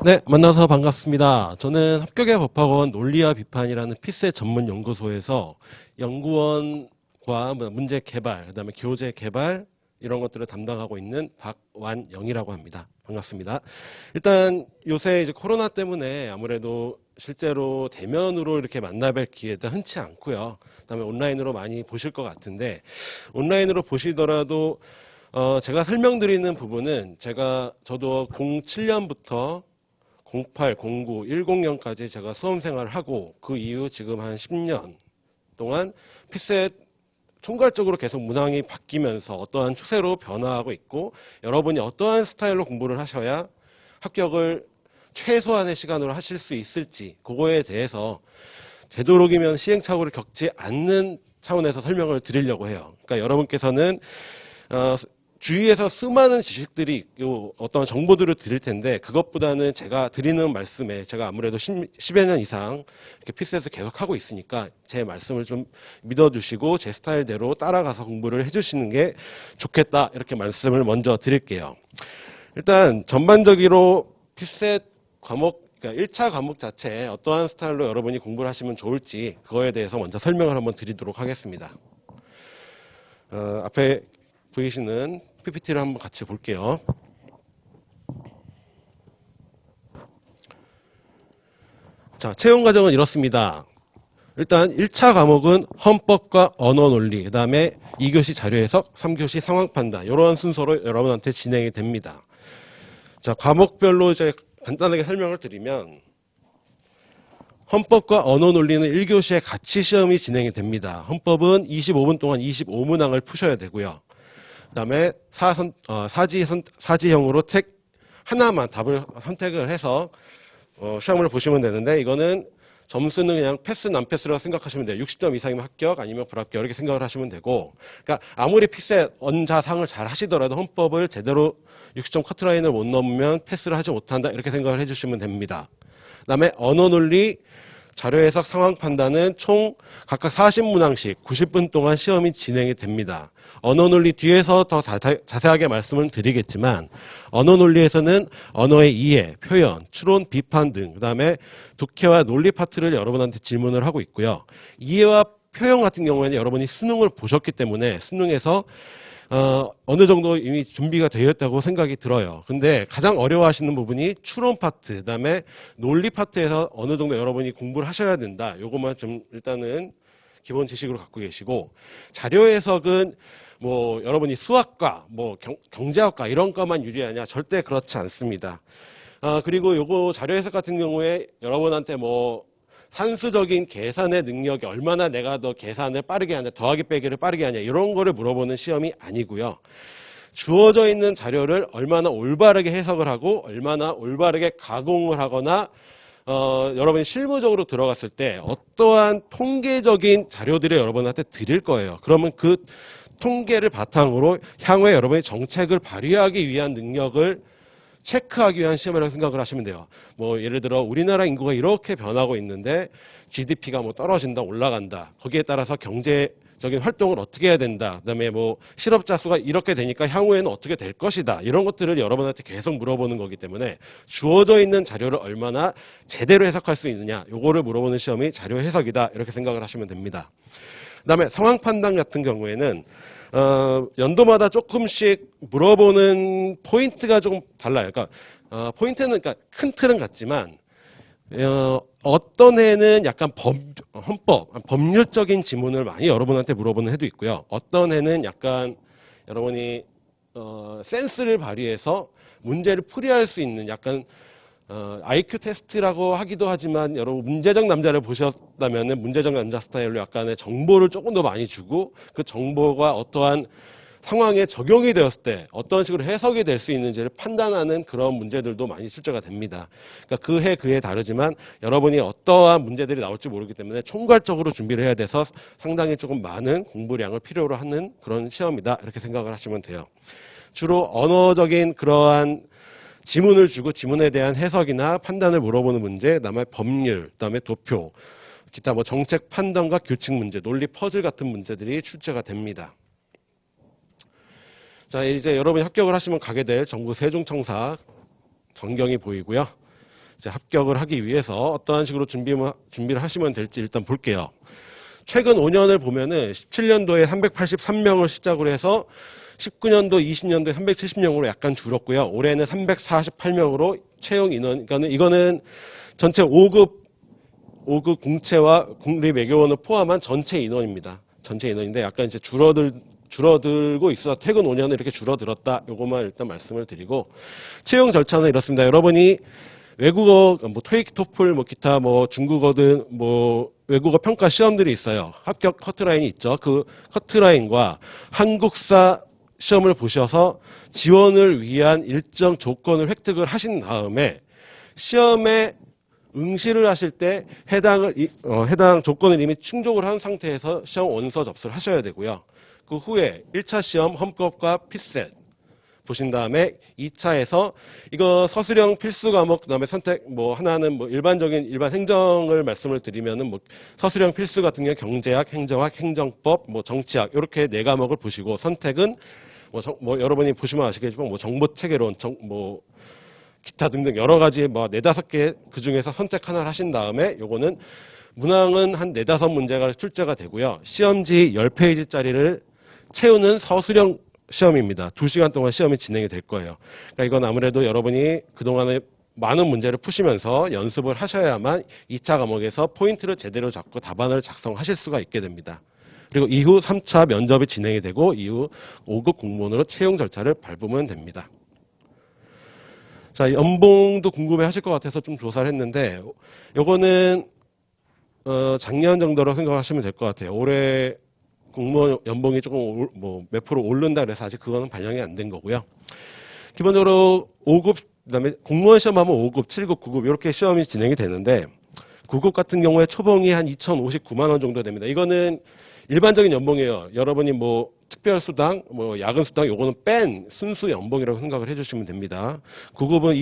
네, 만나서 반갑습니다. 저는 합격의 법학원 논리와 비판이라는 피셋 전문 연구소에서 연구원과 문제 개발, 그다음에 교재 개발 이런 것들을 담당하고 있는 박완영이라고 합니다. 반갑습니다. 일단 요새 이제 코로나 때문에 아무래도 실제로 대면으로 이렇게 만나뵐 기회도 흔치 않고요. 그다음에 온라인으로 많이 보실 것 같은데 온라인으로 보시더라도 제가 설명드리는 부분은 저도 07년부터 08, 09, 10년까지 제가 수험 생활을 하고 그 이후 지금 한 10년 동안 피셋 총괄적으로 계속 문항이 바뀌면서 어떠한 추세로 변화하고 있고 여러분이 어떠한 스타일로 공부를 하셔야 합격을 최소한의 시간으로 하실 수 있을지 그거에 대해서 되도록이면 시행착오를 겪지 않는 차원에서 설명을 드리려고 해요. 그러니까 여러분께서는 주위에서 수많은 지식들이 어떤 정보들을 드릴 텐데 그것보다는 제가 드리는 말씀에 제가 아무래도 10여 년 이상 이렇게 피셋을 계속 하고 있으니까 제 말씀을 좀 믿어주시고 제 스타일대로 따라가서 공부를 해주시는 게 좋겠다 이렇게 말씀을 먼저 드릴게요. 일단 전반적으로 피셋 과목 그러니까 1차 과목 자체에 어떠한 스타일로 여러분이 공부를 하시면 좋을지 그거에 대해서 먼저 설명을 한번 드리도록 하겠습니다. 앞에 보이시는 PPT를 한번 같이 볼게요. 자, 채용 과정은 이렇습니다. 일단 1차 과목은 헌법과 언어 논리, 그 다음에 2교시 자료 해석, 3교시 상황 판단 이런 순서로 여러분한테 진행이 됩니다. 자, 과목별로 이제 간단하게 설명을 드리면 헌법과 언어 논리는 1교시에 같이 시험이 진행이 됩니다. 헌법은 25분 동안 25문항을 푸셔야 되고요. 그 다음에 사지형으로 택 하나만 답을 선택을 해서 시험을 보시면 되는데 이거는 점수는 그냥 패스, 난패스라고 생각하시면 돼요. 60점 이상이면 합격 아니면 불합격 이렇게 생각을 하시면 되고 그러니까 아무리 피셋 언자상을 잘 하시더라도 헌법을 제대로 60점 커트라인을 못 넘으면 패스를 하지 못한다 이렇게 생각을 해주시면 됩니다. 그 다음에 언어 논리 자료 해석 상황 판단은 총 각각 40문항씩 90분 동안 시험이 진행이 됩니다. 언어 논리 뒤에서 더 자세하게 말씀을 드리겠지만 언어 논리에서는 언어의 이해, 표현, 추론, 비판 등 그다음에 독해와 논리 파트를 여러분한테 질문을 하고 있고요. 이해와 표현 같은 경우에는 여러분이 수능을 보셨기 때문에 수능에서 어느 정도 이미 준비가 되어 있다고 생각이 들어요. 근데 가장 어려워하시는 부분이 추론 파트, 그다음에 논리 파트에서 어느 정도 여러분이 공부를 하셔야 된다. 요것만 좀 일단은 기본 지식으로 갖고 계시고 자료 해석은 뭐 여러분이 수학과 뭐 경제학과 이런 것만 유리하냐 절대 그렇지 않습니다. 그리고 요거 자료 해석 같은 경우에 여러분한테 뭐 산수적인 계산의 능력이 얼마나 내가 더 계산을 빠르게 하냐, 더하기 빼기를 빠르게 하냐 이런 거를 물어보는 시험이 아니고요. 주어져 있는 자료를 얼마나 올바르게 해석을 하고 얼마나 올바르게 가공을 하거나 여러분이 실무적으로 들어갔을 때 어떠한 통계적인 자료들을 여러분한테 드릴 거예요. 그러면 그 통계를 바탕으로 향후에 여러분의 정책을 발휘하기 위한 능력을 체크하기 위한 시험이라고 생각을 하시면 돼요. 뭐 예를 들어 우리나라 인구가 이렇게 변하고 있는데 GDP가 뭐 떨어진다 올라간다. 거기에 따라서 경제적인 활동을 어떻게 해야 된다. 그다음에 뭐 실업자 수가 이렇게 되니까 향후에는 어떻게 될 것이다. 이런 것들을 여러분한테 계속 물어보는 거기 때문에 주어져 있는 자료를 얼마나 제대로 해석할 수 있느냐. 요거를 물어보는 시험이 자료 해석이다. 이렇게 생각을 하시면 됩니다. 그다음에 상황 판단 같은 경우에는 연도마다 조금씩 물어보는 포인트가 좀 달라요. 그러니까 포인트는 그러니까 큰 틀은 같지만 어떤 해는 약간 헌법, 법률적인 지문을 많이 여러분한테 물어보는 해도 있고요. 어떤 해는 약간 여러분이 센스를 발휘해서 문제를 풀이할 수 있는 약간 IQ 테스트라고 하기도 하지만 여러분 문제적 남자를 보셨다면 문제적 남자 스타일로 약간의 정보를 조금 더 많이 주고 그 정보가 어떠한 상황에 적용이 되었을 때 어떤 식으로 해석이 될 수 있는지를 판단하는 그런 문제들도 많이 출제가 됩니다. 그러니까 그 해 다르지만 여러분이 어떠한 문제들이 나올지 모르기 때문에 총괄적으로 준비를 해야 돼서 상당히 조금 많은 공부량을 필요로 하는 그런 시험이다 이렇게 생각을 하시면 돼요. 주로 언어적인 그러한 지문을 주고 지문에 대한 해석이나 판단을 물어보는 문제, 그다음에 법률, 그다음에 도표, 기타 뭐 정책 판단과 규칙 문제, 논리 퍼즐 같은 문제들이 출제가 됩니다. 자, 이제 여러분이 합격을 하시면 가게 될 정부 세종청사 전경이 보이고요. 이제 합격을 하기 위해서 어떠한 식으로 준비를 하시면 될지 일단 볼게요. 최근 5년을 보면은 17년도에 383명을 시작으로 해서 19년도, 20년도에 370명으로 약간 줄었고요. 올해는 348명으로 채용 인원, 그러니까는 이거는 전체 5급 공채와 국립외교원을 포함한 전체 인원입니다. 전체 인원인데 약간 이제 줄어들고 있어 최근 5년은 이렇게 줄어들었다. 요것만 일단 말씀을 드리고 채용 절차는 이렇습니다. 여러분이 외국어 뭐 토익, 토플, 뭐 기타 뭐 중국어든 뭐 외국어 평가 시험들이 있어요. 합격 커트라인이 있죠. 그 커트라인과 한국사 시험을 보셔서 지원을 위한 일정 조건을 획득을 하신 다음에 시험에 응시를 하실 때 해당 조건을 이미 충족을 한 상태에서 시험 원서 접수를 하셔야 되고요. 그 후에 1차 시험 헌법과 피셋 보신 다음에 2차에서 이거 서술형 필수 과목 그다음에 선택 뭐 하나는 뭐 일반 행정을 말씀을 드리면은 뭐 서술형 필수 같은 경우 경제학, 행정학, 행정법, 뭐 정치학 이렇게 네 과목을 보시고 선택은 뭐 여러분이 보시면 아시겠지만 뭐 정보 체계론, 뭐 기타 등등 여러 가지 뭐 4-5개 그 중에서 선택 하나를 하신 다음에 요거는 문항은 한 4-5문제가 출제가 되고요. 시험지 10페이지짜리를 채우는 서술형 시험입니다. 2시간 동안 시험이 진행이 될 거예요. 그러니까 이건 아무래도 여러분이 그동안에 많은 문제를 푸시면서 연습을 하셔야만 2차 과목에서 포인트를 제대로 잡고 답안을 작성하실 수가 있게 됩니다. 그리고 이후 3차 면접이 진행이 되고 이후 5급 공무원으로 채용 절차를 밟으면 됩니다. 자, 연봉도 궁금해 하실 것 같아서 좀 조사를 했는데 요거는 작년 정도로 생각하시면 될 것 같아요. 올해 공무원 연봉이 조금 뭐 몇 프로 오른다 그래서 아직 그거는 반영이 안 된 거고요. 기본적으로 5급 그다음에 공무원 시험하면 5급, 7급, 9급 이렇게 시험이 진행이 되는데 9급 같은 경우에 초봉이 한 2,059만 원 정도 됩니다. 이거는 일반적인 연봉이에요. 여러분이 뭐 특별 수당, 뭐 야근 수당 요거는 뺀 순수 연봉이라고 생각을 해주시면 됩니다. 9급은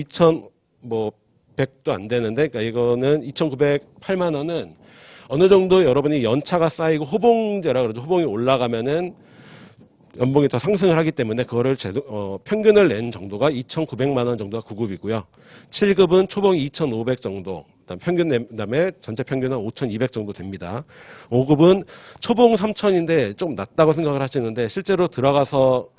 2,100도 안 되는데 그러니까 이거는 2,908만 원은 어느 정도 여러분이 연차가 쌓이고 호봉제라 그러죠. 호봉이 올라가면은 연봉이 더 상승을 하기 때문에 그거를 평균을 낸 정도가 2,900만 원 정도가 9급이고요. 7급은 초봉이 2,500 정도, 그다음에 전체 평균은 5,200 정도 됩니다. 5급은 초봉 3,000인데 좀 낮다고 생각을 하시는데 실제로 들어가서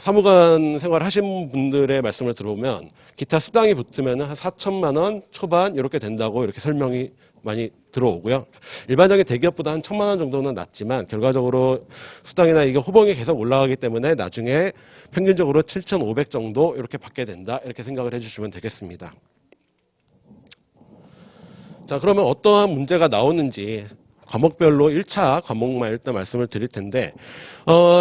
사무관 생활 하신 분들의 말씀을 들어보면 기타 수당이 붙으면 한 4천만 원 초반 이렇게 된다고 이렇게 설명이 많이 들어오고요. 일반적인 대기업보다 한 1,000만 원 정도는 낮지만 결과적으로 수당이나 이게 호봉이 계속 올라가기 때문에 나중에 평균적으로 7,500 정도 이렇게 받게 된다 이렇게 생각을 해주시면 되겠습니다. 자, 그러면 어떠한 문제가 나오는지 과목별로 1차 과목만 일단 말씀을 드릴 텐데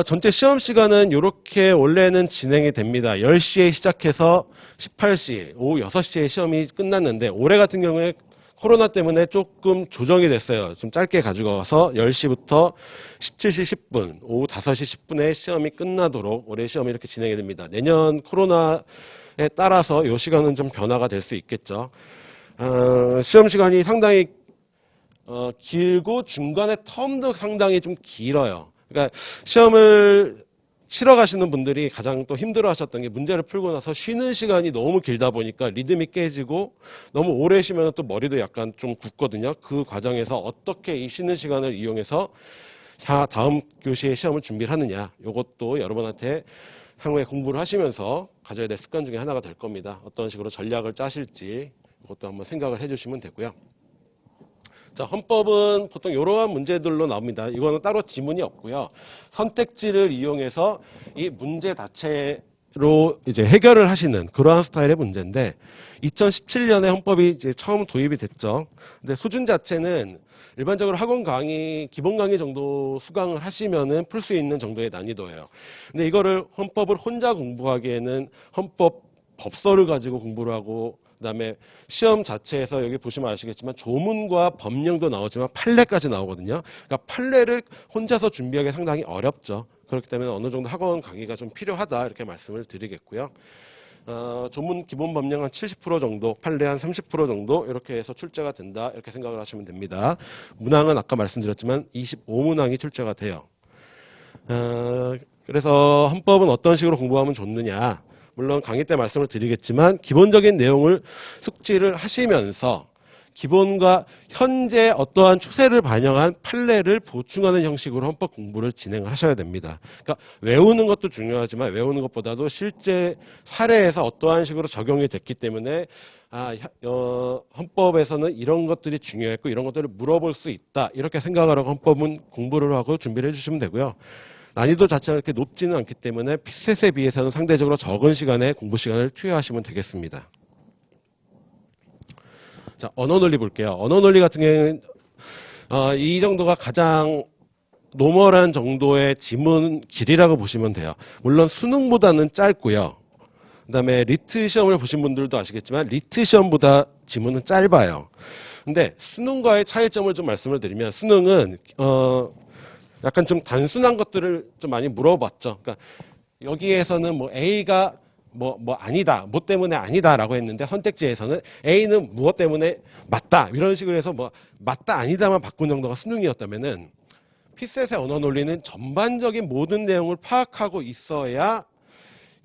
전체 시험 시간은 이렇게 원래는 진행이 됩니다. 10시에 시작해서 18시, 오후 6시에 시험이 끝났는데 올해 같은 경우에 코로나 때문에 조금 조정이 됐어요. 좀 짧게 가지고 와서 10시부터 17시 10분, 오후 5시 10분에 시험이 끝나도록 올해 시험이 이렇게 진행이 됩니다. 내년 코로나에 따라서 이 시간은 좀 변화가 될 수 있겠죠. 시험 시간이 상당히 길고 중간에 텀도 상당히 좀 길어요. 그러니까 시험을 치러 가시는 분들이 가장 또 힘들어 하셨던 게 문제를 풀고 나서 쉬는 시간이 너무 길다 보니까 리듬이 깨지고 너무 오래 쉬면 또 머리도 약간 좀 굳거든요. 그 과정에서 어떻게 이 쉬는 시간을 이용해서 다음 교시에 시험을 준비를 하느냐. 이것도 여러분한테 향후에 공부를 하시면서 가져야 될 습관 중에 하나가 될 겁니다. 어떤 식으로 전략을 짜실지 이것도 한번 생각을 해주시면 되고요. 자, 헌법은 보통 이러한 문제들로 나옵니다. 이거는 따로 지문이 없고요. 선택지를 이용해서 이 문제 자체로 이제 해결을 하시는 그러한 스타일의 문제인데 2017년에 헌법이 이제 처음 도입이 됐죠. 근데 수준 자체는 일반적으로 학원 강의, 기본 강의 정도 수강을 하시면은 풀 수 있는 정도의 난이도예요. 근데 이거를 헌법을 혼자 공부하기에는 헌법 법서를 가지고 공부를 하고 그다음에 시험 자체에서 여기 보시면 아시겠지만 조문과 법령도 나오지만 판례까지 나오거든요. 그러니까 판례를 혼자서 준비하기 상당히 어렵죠. 그렇기 때문에 어느 정도 학원 강의가 좀 필요하다 이렇게 말씀을 드리겠고요. 조문 기본 법령 한 70% 정도, 판례 한 30% 정도 이렇게 해서 출제가 된다 이렇게 생각을 하시면 됩니다. 문항은 아까 말씀드렸지만 25문항이 출제가 돼요. 그래서 헌법은 어떤 식으로 공부하면 좋느냐. 물론 강의 때 말씀을 드리겠지만 기본적인 내용을 숙지를 하시면서 기본과 현재 어떠한 추세를 반영한 판례를 보충하는 형식으로 헌법 공부를 진행을 하셔야 됩니다. 그러니까 외우는 것도 중요하지만 외우는 것보다도 실제 사례에서 어떠한 식으로 적용이 됐기 때문에 헌법에서는 이런 것들이 중요했고 이런 것들을 물어볼 수 있다. 이렇게 생각을 하고 헌법은 공부를 하고 준비를 해주시면 되고요. 난이도 자체가 그렇게 높지는 않기 때문에 피셋에 비해서는 상대적으로 적은 시간에 공부 시간을 투여하시면 되겠습니다. 자, 언어 논리 볼게요. 언어 논리 같은 경우에는 이 정도가 가장 노멀한 정도의 지문 길이라고 보시면 돼요. 물론 수능보다는 짧고요. 그다음에 리트 시험을 보신 분들도 아시겠지만 리트 시험보다 지문은 짧아요. 근데 수능과의 차이점을 좀 말씀을 드리면 수능은 약간 좀 단순한 것들을 좀 많이 물어봤죠. 그러니까 여기에서는 뭐 A가 뭐 아니다, 뭐 때문에 아니다라고 했는데 선택지에서는 A는 무엇 때문에 맞다 이런 식으로 해서 뭐 맞다 아니다만 바꾼 정도가 수능이었다면은 피셋의 언어 논리는 전반적인 모든 내용을 파악하고 있어야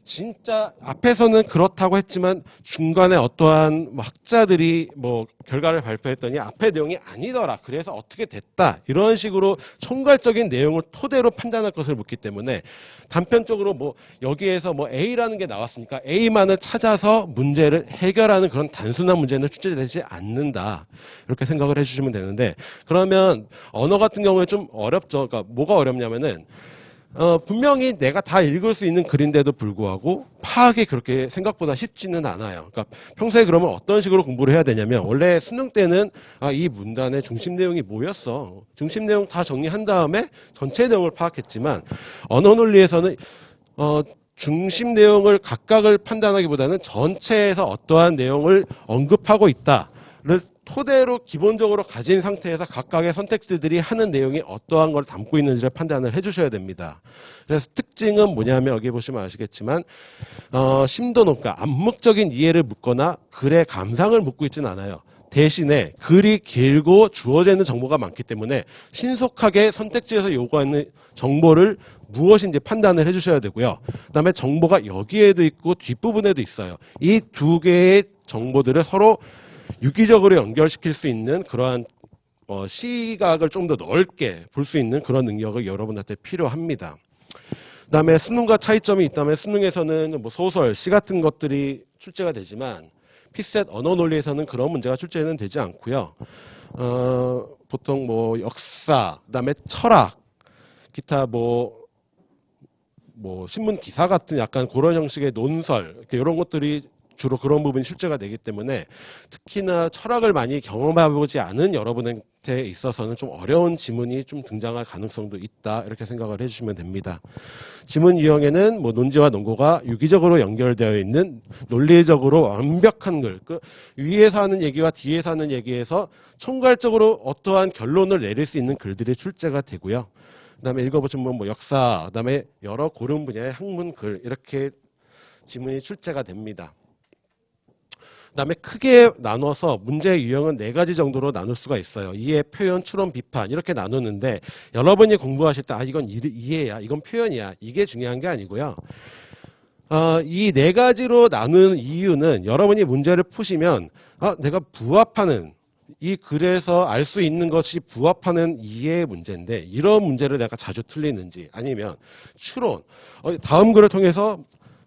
진짜 앞에서는 그렇다고 했지만 중간에 어떠한 학자들이 뭐 결과를 발표했더니 앞의 내용이 아니더라. 그래서 어떻게 됐다. 이런 식으로 총괄적인 내용을 토대로 판단할 것을 묻기 때문에 단편적으로 뭐 여기에서 뭐 A라는 게 나왔으니까 A만을 찾아서 문제를 해결하는 그런 단순한 문제는 출제되지 않는다. 이렇게 생각을 해주시면 되는데 그러면 언어 같은 경우에 좀 어렵죠. 그러니까 뭐가 어렵냐면은 분명히 내가 다 읽을 수 있는 글인데도 불구하고 파악이 그렇게 생각보다 쉽지는 않아요. 그러니까 평소에 그러면 어떤 식으로 공부를 해야 되냐면 원래 수능 때는 이 문단의 중심 내용이 뭐였어. 중심 내용 다 정리한 다음에 전체 내용을 파악했지만 언어 논리에서는 중심 내용을 각각을 판단하기보다는 전체에서 어떠한 내용을 언급하고 있다를 토대로 기본적으로 가진 상태에서 각각의 선택지들이 하는 내용이 어떠한 걸 담고 있는지를 판단을 해주셔야 됩니다. 그래서 특징은 뭐냐면 여기 보시면 아시겠지만 심도 높고 암묵적인 이해를 묻거나 글의 감상을 묻고 있지는 않아요. 대신에 글이 길고 주어져 있는 정보가 많기 때문에 신속하게 선택지에서 요구하는 정보를 무엇인지 판단을 해주셔야 되고요. 그 다음에 정보가 여기에도 있고 뒷부분에도 있어요. 이 두 개의 정보들을 서로 유기적으로 연결시킬 수 있는 그러한 시각을 좀 더 넓게 볼 수 있는 그런 능력을 여러분한테 필요합니다. 그다음에 수능과 차이점이 있다면 수능에서는 뭐 소설, 시 같은 것들이 출제가 되지만 피셋 언어 논리에서는 그런 문제가 출제는 되지 않고요. 보통 뭐 역사, 그다음에 철학, 기타 뭐 신문 기사 같은 약간 그런 형식의 논설 이런 것들이 주로 그런 부분이 출제가 되기 때문에 특히나 철학을 많이 경험해보지 않은 여러분한테 있어서는 좀 어려운 지문이 좀 등장할 가능성도 있다 이렇게 생각을 해주시면 됩니다. 지문 유형에는 뭐 논지와 논고가 유기적으로 연결되어 있는 논리적으로 완벽한 글, 그 위에서 하는 얘기와 뒤에서 하는 얘기에서 총괄적으로 어떠한 결론을 내릴 수 있는 글들이 출제가 되고요. 그다음에 읽어보시면 뭐 역사, 그다음에 여러 고른 분야의 학문 글 이렇게 지문이 출제가 됩니다. 그다음에 크게 나눠서 문제의 유형은 4가지 정도로 나눌 수가 있어요. 이해, 표현, 추론, 비판 이렇게 나누는데 여러분이 공부하실 때 이건 이해야, 이건 표현이야 이게 중요한 게 아니고요. 이 4가지로 나누는 이유는 여러분이 문제를 푸시면 내가 부합하는 이 글에서 알 수 있는 것이 부합하는 이해의 문제인데 이런 문제를 내가 자주 틀리는지 아니면 추론, 다음 글을 통해서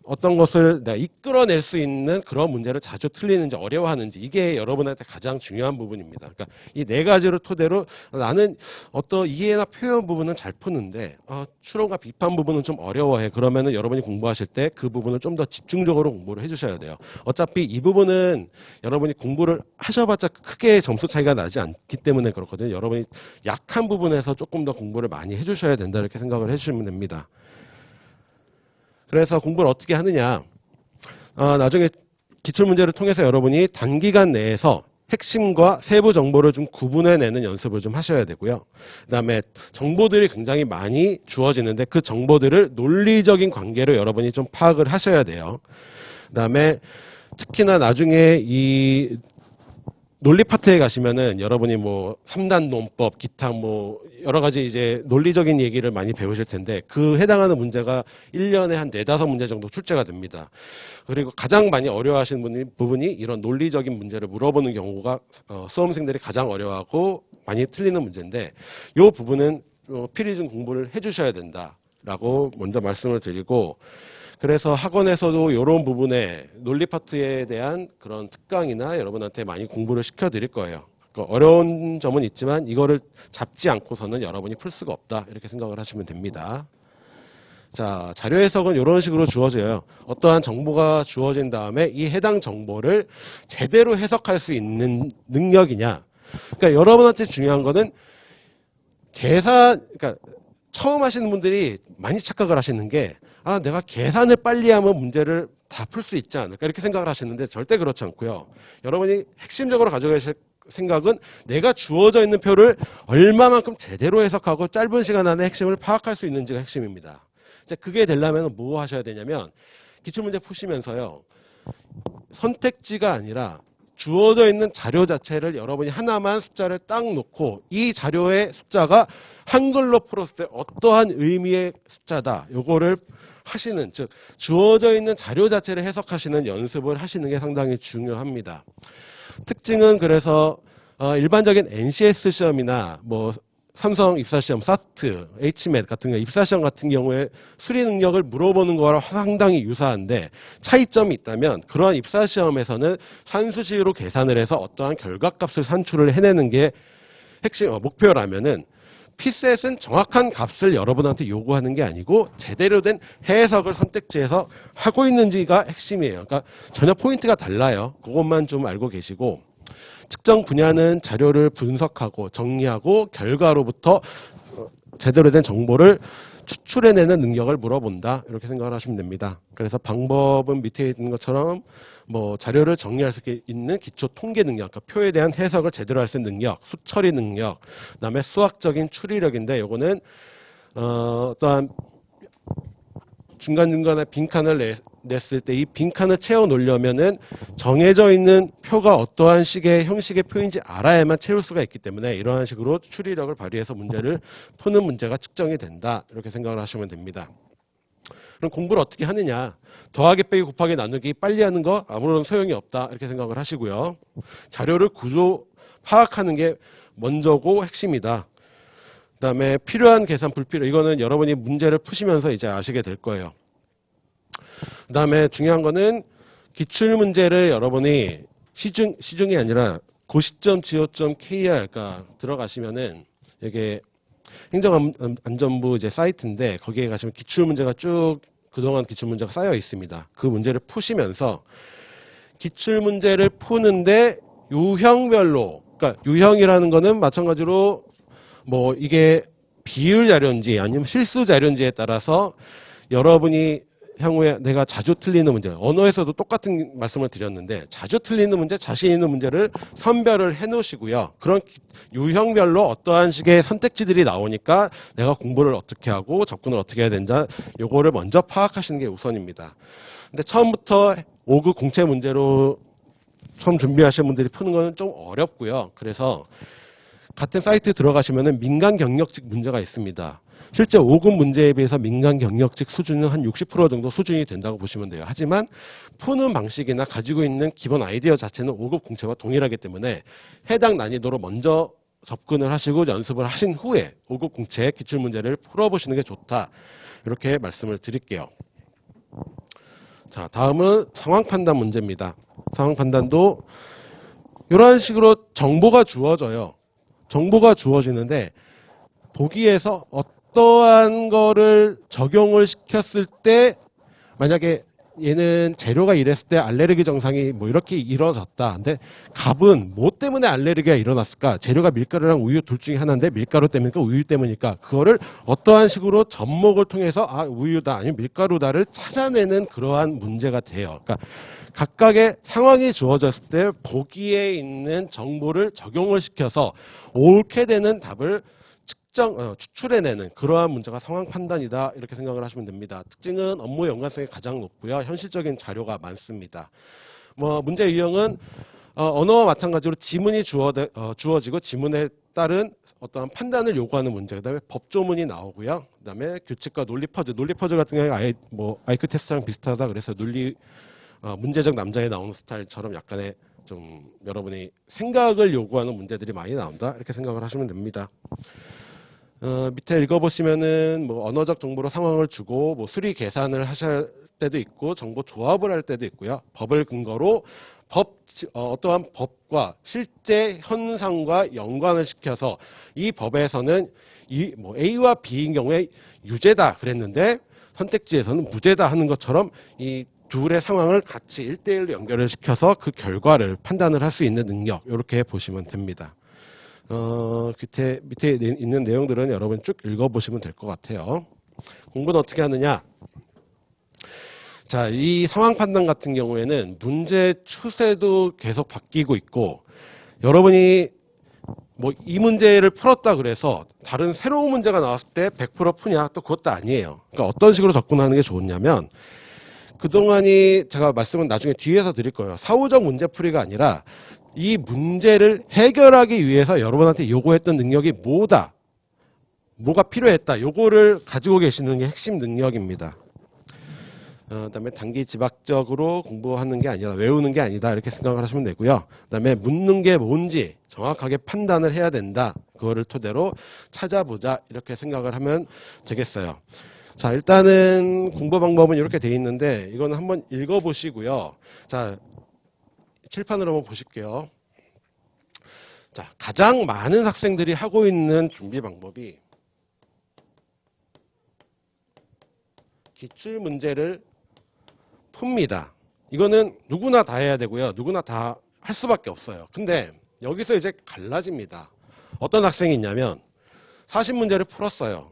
어떤 것을 내가 이끌어낼 수 있는 그런 문제를 자주 틀리는지 어려워하는지 이게 여러분한테 가장 중요한 부분입니다. 그러니까 이 4가지를 토대로 나는 어떤 이해나 표현 부분은 잘 푸는데 추론과 비판 부분은 좀 어려워해. 그러면은 여러분이 공부하실 때 그 부분을 좀 더 집중적으로 공부를 해주셔야 돼요. 어차피 이 부분은 여러분이 공부를 하셔봤자 크게 점수 차이가 나지 않기 때문에 그렇거든요. 여러분이 약한 부분에서 조금 더 공부를 많이 해주셔야 된다 이렇게 생각을 해주시면 됩니다. 그래서 공부를 어떻게 하느냐. 나중에 기출문제를 통해서 여러분이 단기간 내에서 핵심과 세부 정보를 좀 구분해내는 연습을 좀 하셔야 되고요. 그 다음에 정보들이 굉장히 많이 주어지는데 그 정보들을 논리적인 관계로 여러분이 좀 파악을 하셔야 돼요. 그 다음에 특히나 나중에 이 논리 파트에 가시면은 여러분이 뭐 3단 논법, 기타 뭐 여러 가지 이제 논리적인 얘기를 많이 배우실 텐데 그 해당하는 문제가 1년에 한 4-5문제 정도 출제가 됩니다. 그리고 가장 많이 어려워하시는 부분이 이런 논리적인 문제를 물어보는 경우가 수험생들이 가장 어려워하고 많이 틀리는 문제인데 이 부분은 필히 좀 공부를 해주셔야 된다라고 먼저 말씀을 드리고 그래서 학원에서도 이런 부분에 논리 파트에 대한 그런 특강이나 여러분한테 많이 공부를 시켜드릴 거예요. 어려운 점은 있지만 이거를 잡지 않고서는 여러분이 풀 수가 없다 이렇게 생각을 하시면 됩니다. 자, 자료 해석은 이런 식으로 주어져요. 어떠한 정보가 주어진 다음에 이 해당 정보를 제대로 해석할 수 있는 능력이냐. 그러니까 여러분한테 중요한 거는 그러니까 처음 하시는 분들이 많이 착각을 하시는 게 내가 계산을 빨리 하면 문제를 다 풀 수 있지 않을까 이렇게 생각을 하시는데 절대 그렇지 않고요. 여러분이 핵심적으로 가지고 계실 생각은 내가 주어져 있는 표를 얼마만큼 제대로 해석하고 짧은 시간 안에 핵심을 파악할 수 있는지가 핵심입니다. 이제 그게 되려면 뭐 하셔야 되냐면 기출문제 푸시면서요. 선택지가 아니라 주어져 있는 자료 자체를 여러분이 하나만 숫자를 딱 놓고 이 자료의 숫자가 한글로 풀었을 때 어떠한 의미의 숫자다. 요거를 하시는 즉 주어져 있는 자료 자체를 해석하시는 연습을 하시는 게 상당히 중요합니다. 특징은 그래서 일반적인 NCS 시험이나 뭐 삼성 입사시험, 사트, HMAT 같은 거 입사시험 같은 경우에 수리 능력을 물어보는 거랑 상당히 유사한데 차이점이 있다면 그러한 입사시험에서는 산수식으로 계산을 해서 어떠한 결과값을 산출을 해내는 게 핵심 목표라면은 P셋은 정확한 값을 여러분한테 요구하는 게 아니고 제대로 된 해석을 선택지에서 하고 있는지가 핵심이에요. 그러니까 전혀 포인트가 달라요. 그것만 좀 알고 계시고 특정 분야는 자료를 분석하고 정리하고 결과로부터 제대로 된 정보를 추출해내는 능력을 물어본다. 이렇게 생각을 하시면 됩니다. 그래서 방법은 밑에 있는 것처럼 뭐 자료를 정리할 수 있는 기초 통계 능력, 그러니까 표에 대한 해석을 제대로 할 수 있는 능력, 수처리 능력, 그다음에 수학적인 추리력인데 요거는 또한 중간중간에 빈칸을 냈을 때 이 빈칸을 채워 놓으려면은 정해져 있는 표가 어떠한 식의 형식의 표인지 알아야만 채울 수가 있기 때문에 이러한 식으로 추리력을 발휘해서 문제를 푸는 문제가 측정이 된다. 이렇게 생각을 하시면 됩니다. 그럼 공부를 어떻게 하느냐? 더하기 빼기 곱하기 나누기 빨리 하는 거 아무런 소용이 없다. 이렇게 생각을 하시고요. 자료를 구조 파악하는 게 먼저고 핵심이다. 그다음에 필요한 계산 불필요 이거는 여러분이 문제를 푸시면서 이제 아시게 될 거예요. 그다음에 중요한 거는 기출 문제를 여러분이 시중이 아니라 고시점.go.kr가 들어가시면은 이게 행정안전부 이제 사이트인데 거기에 가시면 기출 문제가 쭉 그동안 기출 문제가 쌓여 있습니다. 그 문제를 푸시면서 기출 문제를 푸는데 유형별로 그러니까 유형이라는 거는 마찬가지로 뭐 이게 비율 자료인지 아니면 실수 자료인지에 따라서 여러분이 향후에 내가 자주 틀리는 문제, 언어에서도 똑같은 말씀을 드렸는데 자주 틀리는 문제, 자신 있는 문제를 선별을 해 놓으시고요. 그런 유형별로 어떠한 식의 선택지들이 나오니까 내가 공부를 어떻게 하고 접근을 어떻게 해야 되는지 요거를 먼저 파악하시는 게 우선입니다. 근데 처음부터 5급 공채 문제로 처음 준비하시는 분들이 푸는 거는 좀 어렵고요. 그래서 같은 사이트에 들어가시면은 민간 경력직 문제가 있습니다. 실제 5급 문제에 비해서 민간 경력직 수준은 한 60% 정도 수준이 된다고 보시면 돼요. 하지만 푸는 방식이나 가지고 있는 기본 아이디어 자체는 5급 공채와 동일하기 때문에 해당 난이도로 먼저 접근을 하시고 연습을 하신 후에 5급 공채 기출문제를 풀어보시는 게 좋다. 이렇게 말씀을 드릴게요. 자, 다음은 상황 판단 문제입니다. 상황 판단도 이런 식으로 정보가 주어져요. 정보가 주어지는데 보기에서 어떠한 거를 적용을 시켰을 때 만약에 얘는 재료가 이랬을 때 알레르기 증상이 뭐 이렇게 일어났다. 근데 갑은 뭐 때문에 알레르기가 일어났을까? 재료가 밀가루랑 우유 둘 중에 하나인데 밀가루 때문일까? 우유 때문일까? 그거를 어떠한 식으로 접목을 통해서 우유다 아니면 밀가루다를 찾아내는 그러한 문제가 돼요. 그러니까 각각의 상황이 주어졌을 때 보기에 있는 정보를 적용을 시켜서 옳게 되는 답을 추출해내는 그러한 문제가 상황 판단이다 이렇게 생각을 하시면 됩니다. 특징은 업무 연관성이 가장 높고요. 현실적인 자료가 많습니다. 뭐 문제 유형은 언어와 마찬가지로 지문이 주어지고 지문에 따른 어떠한 판단을 요구하는 문제, 그다음에 법조문이 나오고요. 그다음에 규칙과 논리 퍼즐, 논리 퍼즐 같은 경우에 아이큐 테스트랑 비슷하다 그래서 문제적 남자에 나오는 스타일처럼 약간의 좀 여러분이 생각을 요구하는 문제들이 많이 나온다 이렇게 생각을 하시면 됩니다. 밑에 읽어보시면은 뭐 언어적 정보로 상황을 주고 뭐 수리 계산을 하실 때도 있고 정보 조합을 할 때도 있고요. 법을 근거로 어떠한 법과 실제 현상과 연관을 시켜서 이 법에서는 A와 B인 경우에 유죄다 그랬는데 선택지에서는 무죄다 하는 것처럼 이 둘의 상황을 같이 1대1로 연결을 시켜서 그 결과를 판단을 할 수 있는 능력 이렇게 보시면 됩니다. 밑에 있는 내용들은 여러분 쭉 읽어보시면 될 것 같아요. 공부는 어떻게 하느냐? 자, 이 상황 판단 같은 경우에는 문제 추세도 계속 바뀌고 있고 여러분이 뭐 이 문제를 풀었다 그래서 다른 새로운 문제가 나왔을 때 100% 푸냐? 또 그것도 아니에요. 그러니까 어떤 식으로 접근하는 게 좋냐면 그동안이 제가 말씀은 나중에 뒤에서 드릴 거예요. 사후적 문제풀이가 아니라 이 문제를 해결하기 위해서 여러분한테 요구했던 능력이 뭐가 필요했다. 요거를 가지고 계시는 게 핵심 능력입니다. 그다음에 단기 지박적으로 공부하는 게 아니라 외우는 게 아니다 이렇게 생각을 하시면 되고요. 그다음에 묻는 게 뭔지 정확하게 판단을 해야 된다. 그거를 토대로 찾아보자 이렇게 생각을 하면 되겠어요. 자, 일단은 공부 방법은 이렇게 돼 있는데 이거는 한번 읽어보시고요. 자, 칠판으로 한번 보실게요. 자, 가장 많은 학생들이 하고 있는 준비 방법이 기출 문제를 풉니다. 이거는 누구나 다 해야 되고요. 누구나 다 할 수밖에 없어요. 근데 여기서 이제 갈라집니다. 어떤 학생이 있냐면 40문제를 풀었어요.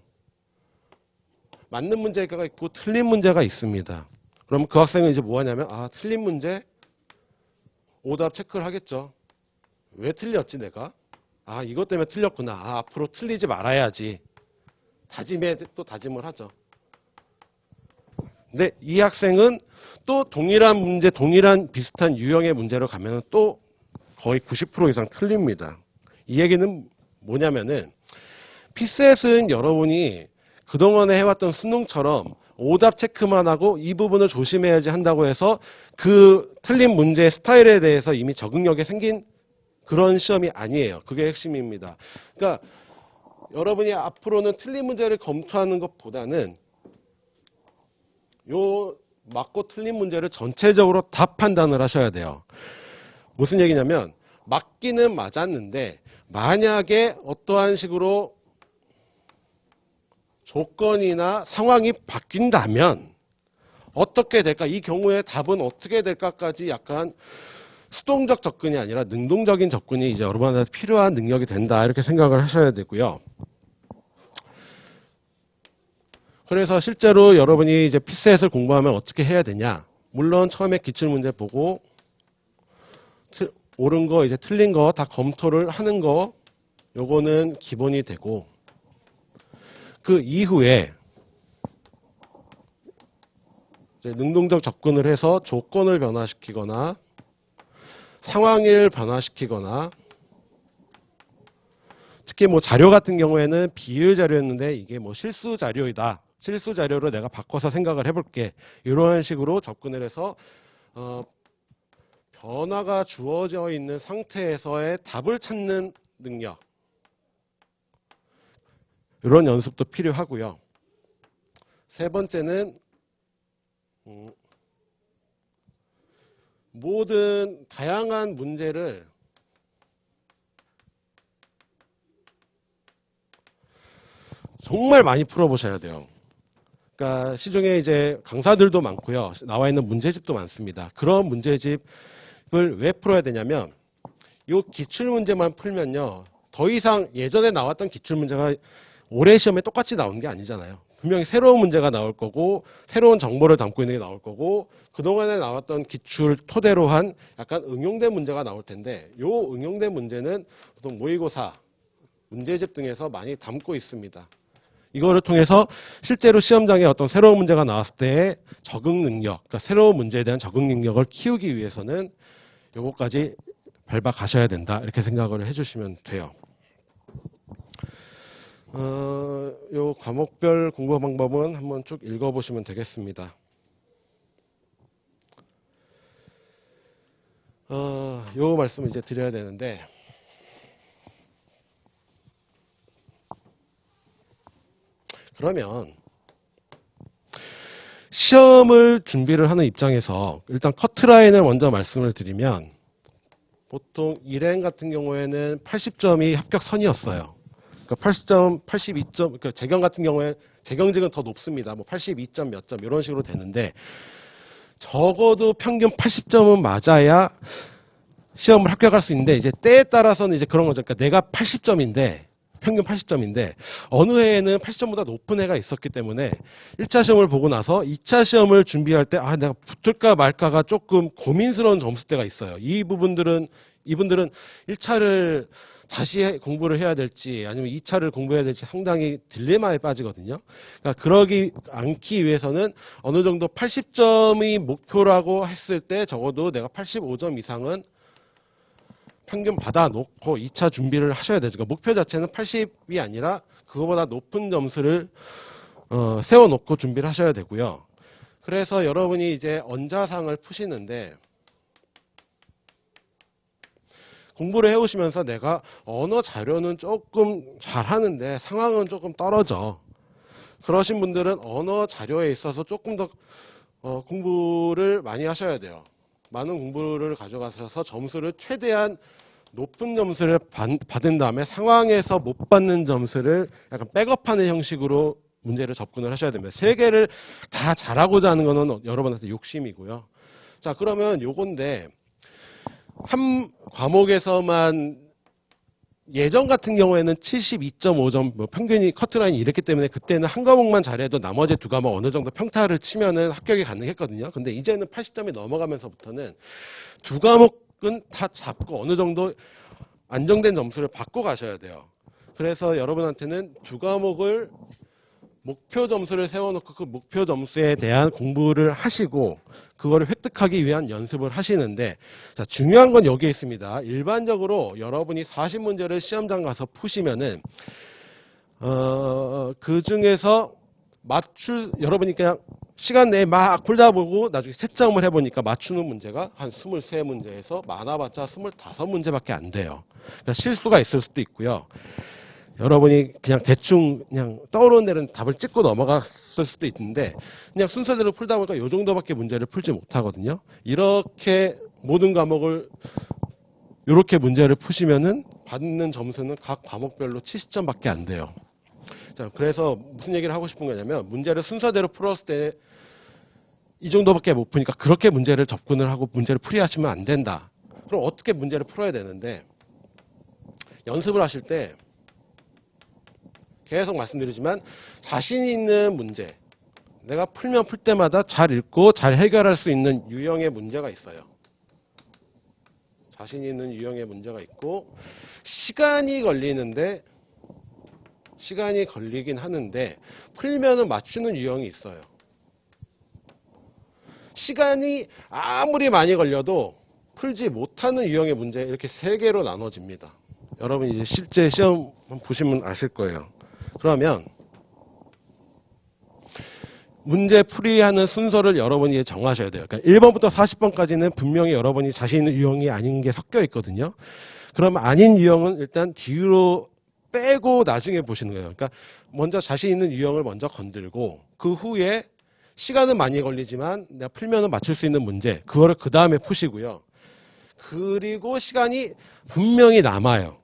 맞는 문제가 있고 틀린 문제가 있습니다. 그럼 그 학생은 이제 뭐 하냐면 틀린 문제 오답 체크를 하겠죠. 왜 틀렸지 내가? 이것 때문에 틀렸구나. 앞으로 틀리지 말아야지. 또 다짐을 하죠. 근데 이 학생은 또 동일한 문제, 동일한 비슷한 유형의 문제로 가면 또 거의 90% 이상 틀립니다. 이 얘기는 뭐냐면은 피셋은 여러분이 그동안에 해왔던 수능처럼 오답 체크만 하고 이 부분을 조심해야지 한다고 해서 그 틀린 문제의 스타일에 대해서 이미 적응력이 생긴 그런 시험이 아니에요. 그게 핵심입니다. 그러니까 여러분이 앞으로는 틀린 문제를 검토하는 것보다는 요 맞고 틀린 문제를 전체적으로 다 판단을 하셔야 돼요. 무슨 얘기냐면 맞기는 맞았는데 만약에 어떠한 식으로 조건이나 상황이 바뀐다면 어떻게 될까? 이 경우에 답은 어떻게 될까까지 약간 수동적 접근이 아니라 능동적인 접근이 이제 여러분한테 필요한 능력이 된다. 이렇게 생각을 하셔야 되고요. 그래서 실제로 여러분이 이제 피셋을 공부하면 어떻게 해야 되냐? 물론 처음에 기출문제 보고 옳은 거, 이제 틀린 거 다 검토를 하는 거 요거는 기본이 되고 그 이후에 이제 능동적 접근을 해서 조건을 변화시키거나 상황을 변화시키거나 특히 뭐 자료 같은 경우에는 비율 자료였는데 이게 뭐 실수 자료이다. 실수 자료로 내가 바꿔서 생각을 해볼게. 이런 식으로 접근을 해서 변화가 주어져 있는 상태에서의 답을 찾는 능력. 이런 연습도 필요하고요. 세 번째는 모든 다양한 문제를 정말 많이 풀어보셔야 돼요. 그러니까 시중에 이제 강사들도 많고요. 나와 있는 문제집도 많습니다. 그런 문제집을 왜 풀어야 되냐면 이 기출문제만 풀면요. 더 이상 예전에 나왔던 기출문제가 올해 시험에 똑같이 나오는 게 아니잖아요. 분명히 새로운 문제가 나올 거고 새로운 정보를 담고 있는 게 나올 거고 그동안에 나왔던 기출 토대로 한 약간 응용된 문제가 나올 텐데 이 응용된 문제는 보통 모의고사, 문제집 등에서 많이 담고 있습니다. 이거를 통해서 실제로 시험장에 어떤 새로운 문제가 나왔을 때의 적응 능력, 그러니까 새로운 문제에 대한 적응 능력을 키우기 위해서는 요거까지 밟아 가셔야 된다. 이렇게 생각을 해주시면 돼요. 요 과목별 공부 방법은 한번 쭉 읽어보시면 되겠습니다. 요 말씀을 이제 드려야 되는데, 그러면 시험을 준비를 하는 입장에서 일단 커트라인을 먼저 말씀을 드리면, 보통 1행 같은 경우에는 80점이 합격선이었어요. 그러니까 80점, 82점, 그러니까 재경 같은 경우에 재경직은 더 높습니다. 뭐 82점 몇 점 이런 식으로 되는데, 적어도 평균 80점은 맞아야 시험을 합격할 수 있는데, 이제 때에 따라서는 이제 그런 거죠. 그러니까 내가 80점인데 평균 80점인데 어느 해에는 80점보다 높은 해가 있었기 때문에 1차 시험을 보고 나서 2차 시험을 준비할 때 내가 붙을까 말까가 조금 고민스러운 점수대가 있어요. 이분들은 1차를 다시 공부를 해야 될지 아니면 2차를 공부해야 될지 상당히 딜레마에 빠지거든요. 그러니까 그러기 않기 위해서는 어느 정도 80점이 목표라고 했을 때 적어도 내가 85점 이상은 평균 받아놓고 2차 준비를 하셔야 되죠. 그러니까 목표 자체는 80이 아니라 그거보다 높은 점수를 세워놓고 준비를 하셔야 되고요. 그래서 여러분이 이제 언자상을 푸시는데, 공부를 해오시면서 내가 언어 자료는 조금 잘하는데 상황은 조금 떨어져. 그러신 분들은 언어 자료에 있어서 조금 더 공부를 많이 하셔야 돼요. 많은 공부를 가져가셔서 점수를 최대한 높은 점수를 받은 다음에 상황에서 못 받는 점수를 약간 백업하는 형식으로 문제를 접근을 하셔야 됩니다. 세 개를 다 잘하고자 하는 거는 여러분한테 욕심이고요. 자, 그러면 요건데, 한 과목에서만 예전 같은 경우에는 72.5점 뭐 평균이 커트라인이 이랬기 때문에 그때는 한 과목만 잘해도 나머지 두 과목 어느 정도 평타를 치면은 합격이 가능했거든요. 근데 이제는 80점이 넘어가면서부터는 두 과목은 다 잡고 어느 정도 안정된 점수를 받고 가셔야 돼요. 그래서 여러분한테는 두 과목을 목표 점수를 세워놓고 그 목표 점수에 대한 공부를 하시고 그거를 획득하기 위한 연습을 하시는데, 자, 중요한 건 여기에 있습니다. 일반적으로 여러분이 40문제를 시험장 가서 푸시면은 그 중에서 여러분이 그냥 시간 내에 막 풀다 보고 나중에 채점을 해보니까 맞추는 문제가 한 23문제에서 많아봤자 25문제밖에 안 돼요. 그러니까 실수가 있을 수도 있고요. 여러분이 그냥 대충 그냥 떠오르는 데는 답을 찍고 넘어갔을 수도 있는데, 그냥 순서대로 풀다 보니까 이 정도밖에 문제를 풀지 못하거든요. 이렇게 모든 과목을 이렇게 문제를 푸시면은 받는 점수는 각 과목별로 70점밖에 안 돼요. 자, 그래서 무슨 얘기를 하고 싶은 거냐면, 문제를 순서대로 풀었을 때 이 정도밖에 못 푸니까 그렇게 문제를 접근을 하고 문제를 풀이하시면 안 된다. 그럼 어떻게 문제를 풀어야 되는데, 연습을 하실 때 계속 말씀드리지만 자신 있는 문제, 내가 풀면 풀 때마다 잘 읽고 잘 해결할 수 있는 유형의 문제가 있어요. 자신 있는 유형의 문제가 있고, 시간이 걸리긴 하는데 풀면은 맞추는 유형이 있어요. 시간이 아무리 많이 걸려도 풀지 못하는 유형의 문제, 이렇게 세 개로 나눠집니다. 여러분 이제 실제 시험 보시면 아실 거예요. 그러면 문제 풀이하는 순서를 여러분이 정하셔야 돼요. 그러니까 1번부터 40번까지는 분명히 여러분이 자신 있는 유형이 아닌 게 섞여 있거든요. 그럼 아닌 유형은 일단 뒤로 빼고 나중에 보시는 거예요. 그러니까 먼저 자신 있는 유형을 먼저 건들고, 그 후에 시간은 많이 걸리지만 내가 풀면은 맞출 수 있는 문제, 그거를 그 다음에 푸시고요. 그리고 시간이 분명히 남아요.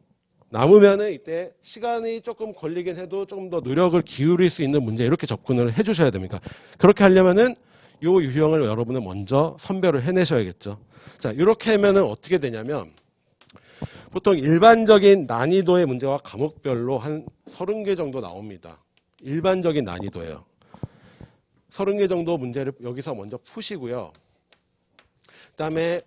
남으면은 이때 시간이 조금 걸리긴 해도 조금 더 노력을 기울일 수 있는 문제, 이렇게 접근을 해 주셔야 됩니다. 그렇게 하려면은 요 유형을 여러분은 먼저 선별을 해내셔야겠죠. 자, 이렇게 하면은 어떻게 되냐면, 보통 일반적인 난이도의 문제와 과목별로 한 30개 정도 나옵니다. 일반적인 난이도예요. 30개 정도 문제를 여기서 먼저 푸시고요. 그다음에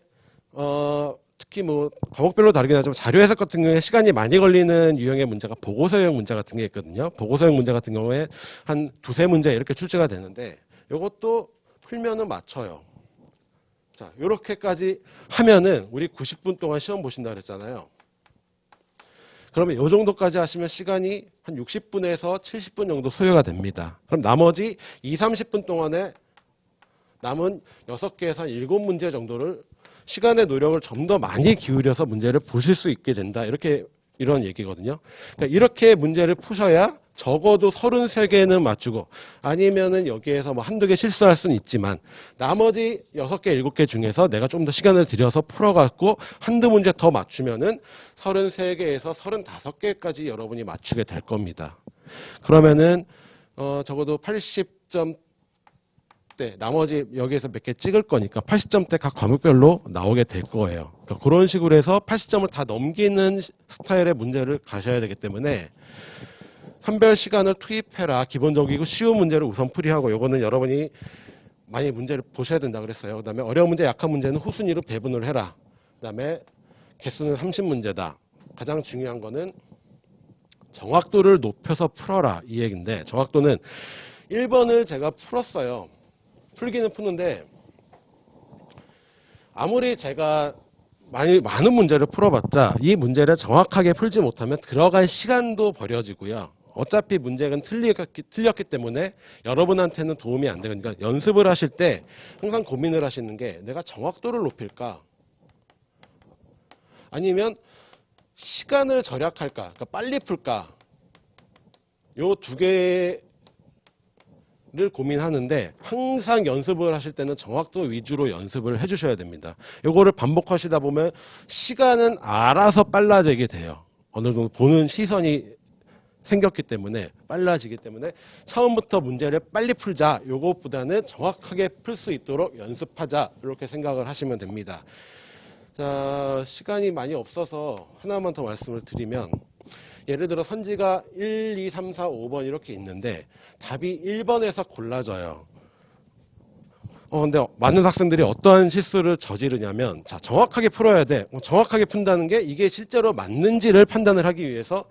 특히 뭐 과목별로 다르긴 하지만 자료 해석 같은 경우에 시간이 많이 걸리는 유형의 문제가 보고서형 문제 같은 게 있거든요. 보고서형 문제 같은 경우에 한 두세 문제 이렇게 출제가 되는데, 이것도 풀면은 맞춰요. 자, 요렇게까지 하면은 우리 90분 동안 시험 보신다 그랬잖아요. 그러면 요 정도까지 하시면 시간이 한 60분에서 70분 정도 소요가 됩니다. 그럼 나머지 2, 30분 동안에 남은 6개에서 7문제 정도를 시간의 노력을 좀 더 많이 기울여서 문제를 보실 수 있게 된다. 이런 얘기거든요. 그러니까 이렇게 문제를 푸셔야 적어도 33개는 맞추고 아니면은 여기에서 뭐 한두 개 실수할 수는 있지만 나머지 6개, 7개 중에서 내가 좀 더 시간을 들여서 풀어갖고 한두 문제 더 맞추면은 33개에서 35개까지 여러분이 맞추게 될 겁니다. 그러면은 적어도 80점 대 나머지 여기에서 몇 개 찍을 거니까 80점대 각 과목별로 나오게 될 거예요. 그러니까 그런 식으로 해서 80점을 다 넘기는 스타일의 문제를 가셔야 되기 때문에 선별 시간을 투입해라. 기본적이고 쉬운 문제를 우선 풀이하고 요거는 여러분이 많이 문제를 보셔야 된다 그랬어요. 그다음에 어려운 문제, 약한 문제는 후순위로 배분을 해라. 그다음에 개수는 30문제다. 가장 중요한 거는 정확도를 높여서 풀어라 이 얘기인데 정확도는 1번을 제가 풀었어요. 풀기는 푸는데 아무리 제가 많은 문제를 풀어봤자 이 문제를 정확하게 풀지 못하면 들어갈 시간도 버려지고요. 어차피 문제는 틀렸기 때문에 여러분한테는 도움이 안 되니까 그러니까 연습을 하실 때 항상 고민을 하시는 게 내가 정확도를 높일까? 아니면 시간을 절약할까? 그러니까 빨리 풀까? 요 두 개를 고민하는데 항상 연습을 하실 때는 정확도 위주로 연습을 해주셔야 됩니다. 요거를 반복하시다 보면 시간은 알아서 빨라지게 돼요. 어느 정도 보는 시선이 생겼기 때문에 빨라지기 때문에 처음부터 문제를 빨리 풀자 요것보다는 정확하게 풀 수 있도록 연습하자 이렇게 생각을 하시면 됩니다. 자, 시간이 많이 없어서 하나만 더 말씀을 드리면 예를 들어 선지가 1, 2, 3, 4, 5번 이렇게 있는데 답이 1번에서 골라져요. 근데 많은 학생들이 어떠한 실수를 저지르냐면 자, 정확하게 풀어야 돼. 정확하게 푼다는 게 이게 실제로 맞는지를 판단을 하기 위해서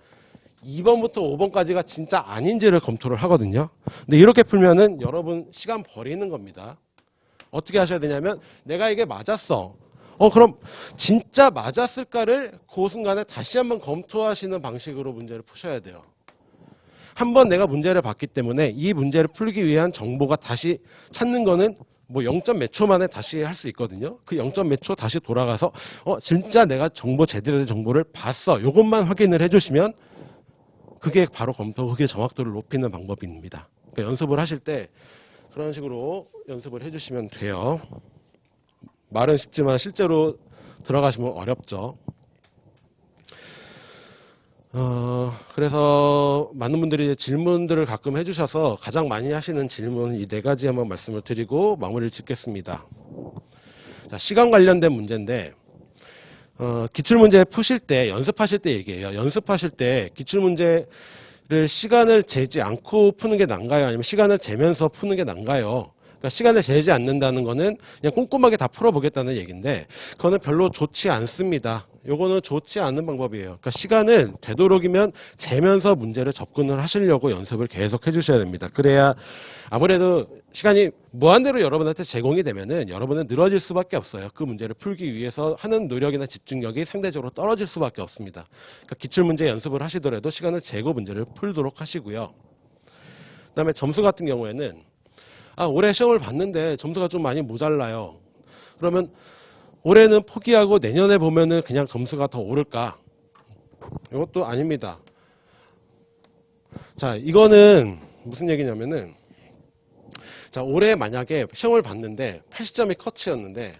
2번부터 5번까지가 진짜 아닌지를 검토를 하거든요. 근데 이렇게 풀면은 여러분 시간 버리는 겁니다. 어떻게 하셔야 되냐면 내가 이게 맞았어. 그럼 진짜 맞았을까를 그 순간에 다시 한번 검토하시는 방식으로 문제를 푸셔야 돼요. 한번 내가 문제를 봤기 때문에 이 문제를 풀기 위한 정보가 다시 찾는 거는 뭐 0점 몇 초 만에 다시 할 수 있거든요. 그 0점 몇 초 다시 돌아가서 진짜 내가 제대로 된 정보를 봤어. 이것만 확인을 해주시면 그게 바로 그게 정확도를 높이는 방법입니다. 그러니까 연습을 하실 때 그런 식으로 연습을 해주시면 돼요. 말은 쉽지만 실제로 들어가시면 어렵죠. 그래서 많은 분들이 질문들을 가끔 해주셔서 가장 많이 하시는 질문 이 4가지 한번 말씀을 드리고 마무리를 짓겠습니다. 자, 시간 관련된 문제인데 기출문제 푸실 때 연습하실 때 얘기해요. 연습하실 때 기출문제를 시간을 재지 않고 푸는 게 난가요? 아니면 시간을 재면서 푸는 게 난가요? 그러니까 시간을 재지 않는다는 거는 그냥 꼼꼼하게 다 풀어보겠다는 얘기인데 그거는 별로 좋지 않습니다. 요거는 좋지 않은 방법이에요. 그러니까 시간을 되도록이면 재면서 문제를 접근을 하시려고 연습을 계속 해주셔야 됩니다. 그래야 아무래도 시간이 무한대로 여러분한테 제공이 되면은 여러분은 늘어질 수밖에 없어요. 그 문제를 풀기 위해서 하는 노력이나 집중력이 상대적으로 떨어질 수밖에 없습니다. 그러니까 기출문제 연습을 하시더라도 시간을 재고 문제를 풀도록 하시고요. 그다음에 점수 같은 경우에는 올해 시험을 봤는데 점수가 좀 많이 모자라요. 그러면 올해는 포기하고 내년에 보면은 그냥 점수가 더 오를까? 이것도 아닙니다. 자, 이거는 무슨 얘기냐면은 자, 올해 만약에 시험을 봤는데 80점이 컷이었는데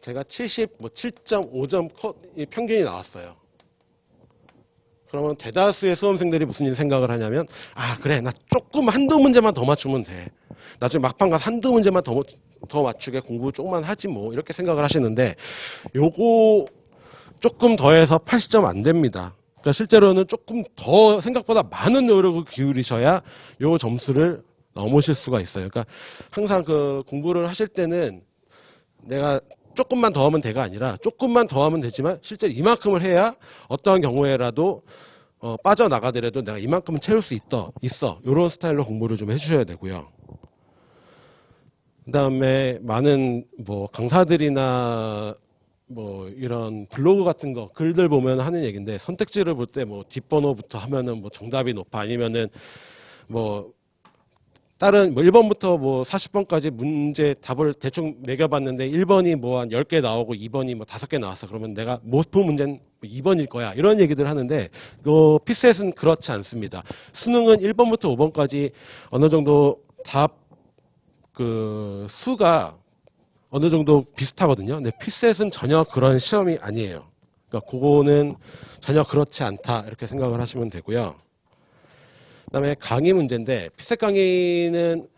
제가 7.5점 평균이 나왔어요. 그러면 대다수의 수험생들이 무슨 생각을 하냐면 그래 나 조금 한두 문제만 더 맞추면 돼. 나중에 막판 가서 한두 문제만 더 맞추게 공부 조금만 하지 뭐 이렇게 생각을 하시는데 요거 조금 더해서 80점 안 됩니다. 그러니까 실제로는 조금 더 생각보다 많은 노력을 기울이셔야 요 점수를 넘으실 수가 있어요. 그러니까 항상 그 공부를 하실 때는 내가 조금만 더 하면 돼가 아니라 조금만 더 하면 되지만 실제 이만큼을 해야 어떠한 경우에라도 빠져나가더라도 내가 이만큼은 채울 수 있어. 이런 스타일로 공부를 좀 해주셔야 되고요. 그다음에 많은 뭐 강사들이나 뭐 이런 블로그 같은 거 글들 보면 하는 얘기인데 선택지를 볼 때 뭐 뒷번호부터 하면은 뭐 정답이 높아 아니면은 뭐 다른 뭐 1번부터 뭐 40번까지 문제 답을 대충 매겨봤는데 1번이 뭐 한 10개 나오고 2번이 뭐 5개 나왔어. 그러면 내가 못 푼 문제는 2번일 거야. 이런 얘기들 하는데 피셋은 그렇지 않습니다. 수능은 1번부터 5번까지 어느 정도 답 그 수가 어느 정도 비슷하거든요. 근데 피셋은 전혀 그런 시험이 아니에요. 그러니까 그거는 전혀 그렇지 않다 이렇게 생각을 하시면 되고요. 그다음에 강의 문제인데 피셋 강의는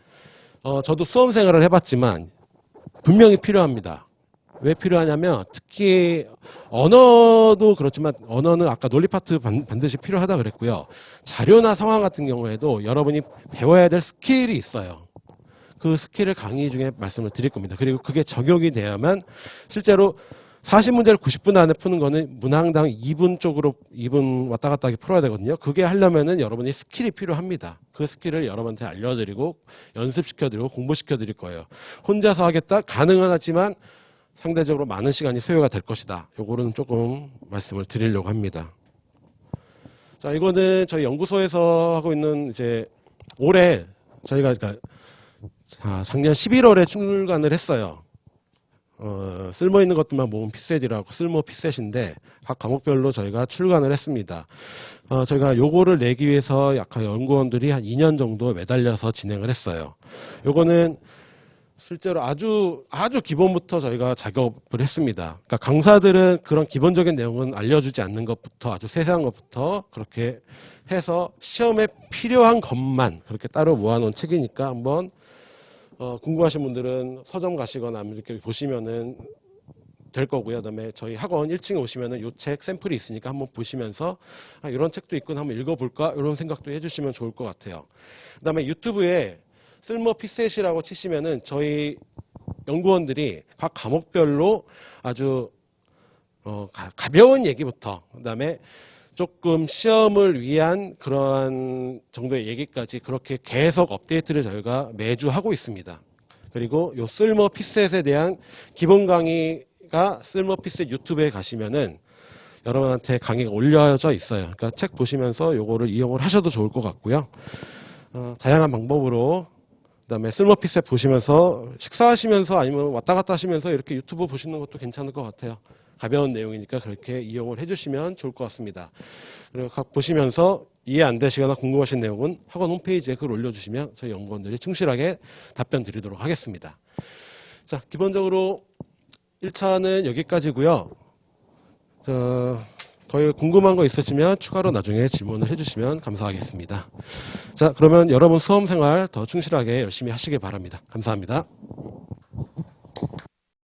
저도 수험 생활을 해봤지만 분명히 필요합니다. 왜 필요하냐면 특히 언어도 그렇지만 언어는 아까 논리 파트 반드시 필요하다 그랬고요. 자료나 상황 같은 경우에도 여러분이 배워야 될 스킬이 있어요. 그 스킬을 강의 중에 말씀을 드릴 겁니다. 그리고 그게 적용이 되야만 실제로 40문제를 90분 안에 푸는 거는 문항당 2분 쪽으로 2분 왔다 갔다 하게 풀어야 되거든요. 그게 하려면은 여러분이 스킬이 필요합니다. 그 스킬을 여러분한테 알려드리고 연습시켜드리고 공부시켜드릴 거예요. 혼자서 하겠다? 가능은 하지만 상대적으로 많은 시간이 소요가 될 것이다. 요거는 조금 말씀을 드리려고 합니다. 자, 이거는 저희 연구소에서 하고 있는 이제 올해 저희가 작년 11월에 출간을 했어요. 쓸모 있는 것들만 모은 피셋이라고 쓸모 피셋인데 각 과목별로 저희가 출간을 했습니다. 저희가 요거를 내기 위해서 약간 연구원들이 한 2년 정도 매달려서 진행을 했어요. 요거는 실제로 아주 기본부터 저희가 작업을 했습니다. 그러니까 강사들은 그런 기본적인 내용은 알려주지 않는 것부터 아주 세세한 것부터 그렇게 해서 시험에 필요한 것만 그렇게 따로 모아놓은 책이니까 한번 궁금하신 분들은 서점 가시거나 이렇게 보시면은 될 거고요. 그다음에 저희 학원 1층에 오시면은 요 책 샘플이 있으니까 한번 보시면서 이런 책도 있구나 한번 읽어볼까 이런 생각도 해주시면 좋을 것 같아요. 그다음에 유튜브에 쓸모 피셋이라고 치시면은 저희 연구원들이 각 과목별로 아주 가벼운 얘기부터 그다음에 조금 시험을 위한 그러한 정도의 얘기까지 그렇게 계속 업데이트를 저희가 매주 하고 있습니다. 그리고 요 쓸모 피셋에 대한 기본 강의가 쓸모 피셋 유튜브에 가시면은 여러분한테 강의가 올려져 있어요. 그러니까 책 보시면서 요거를 이용을 하셔도 좋을 것 같고요. 다양한 방법으로 그다음에 쓸모 피셋 보시면서 식사하시면서 아니면 왔다 갔다 하시면서 이렇게 유튜브 보시는 것도 괜찮을 것 같아요. 가벼운 내용이니까 그렇게 이용을 해주시면 좋을 것 같습니다. 그리고 각 보시면서 이해 안 되시거나 궁금하신 내용은 학원 홈페이지에 글 올려주시면 저희 연구원들이 충실하게 답변 드리도록 하겠습니다. 자, 기본적으로 1차는 여기까지고요. 더 궁금한 거 있으시면 추가로 나중에 질문을 해주시면 감사하겠습니다. 자, 그러면 여러분 수험 생활 더 충실하게 열심히 하시길 바랍니다. 감사합니다.